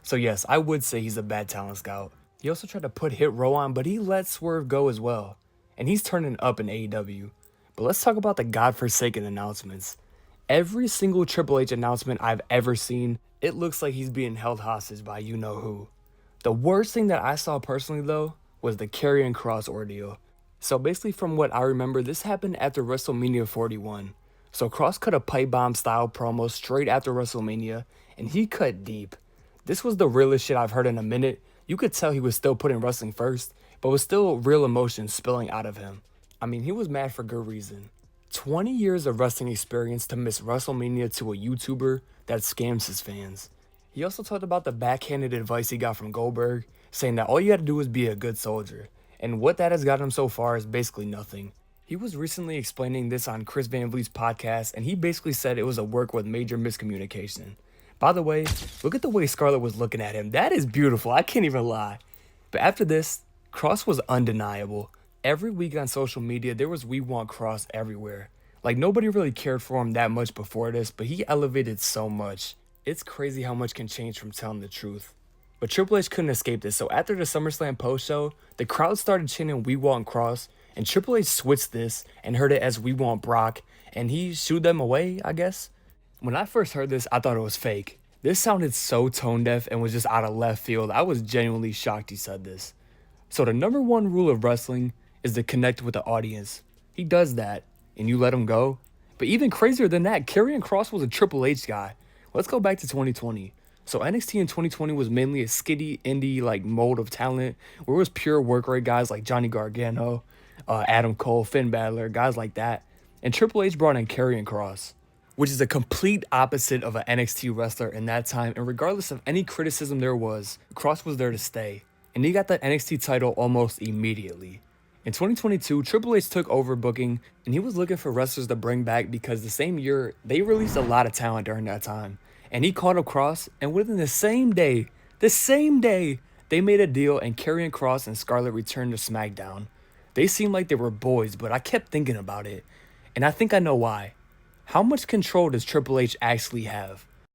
So yes, I would say he's a bad talent scout. He also tried to put Hit Row on, but he let Swerve go as well. And he's turning up in AEW. But let's talk about the godforsaken announcements. Every single Triple H announcement I've ever seen, it looks like he's being held hostage by you know who. The worst thing that I saw personally though was the Karrion Kross ordeal. So basically from what I remember, this happened after WrestleMania 41. So Kross cut a pipe bomb style promo straight after WrestleMania, and he cut deep. This was the realest shit I've heard in a minute. You could tell he was still putting wrestling first, but was still real emotion spilling out of him. I mean, he was mad for good reason. 20 years of wrestling experience to miss WrestleMania to a YouTuber that scams his fans. He also talked about the backhanded advice he got from Goldberg, saying that all you had to do is be a good soldier. And what that has gotten him so far is basically nothing. He was recently explaining this on Chris Van Vliet's podcast, and he basically said it was a work with major miscommunication. By the way, look at the way Scarlett was looking at him. That is beautiful, I can't even lie. But after this, Kross was undeniable. Every week on social media, there was "We Want Kross" everywhere. Like, nobody really cared for him that much before this, but he elevated so much. It's crazy how much can change from telling the truth. But Triple H couldn't escape this, so after the SummerSlam post-show, the crowd started chanting "We Want Kross," and Triple H switched this and heard it as "We Want Brock," and he shooed them away, I guess. When I first heard this, I thought it was fake. This sounded so tone-deaf and was just out of left field. I was genuinely shocked he said this. So the number one rule of wrestling is to connect with the audience. He does that, and you let him go. But even crazier than that, Karrion Kross was a Triple H guy. Let's go back to 2020. So NXT in 2020 was mainly a skitty, indie like mode of talent, where it was pure work rate guys like Johnny Gargano, Adam Cole, Finn Balor, guys like that. And Triple H brought in Karrion Kross, which is a complete opposite of an NXT wrestler in that time. And regardless of any criticism there was, Kross was there to stay. And he got the NXT title almost immediately. In 2022, Triple H took over booking, and he was looking for wrestlers to bring back because the same year, they released a lot of talent during that time. And he called up Kross, and within the same day, they made a deal and Karrion Kross and Scarlett returned to SmackDown. They seemed like they were boys, but I kept thinking about it, and I think I know why. How much control does Triple H actually have?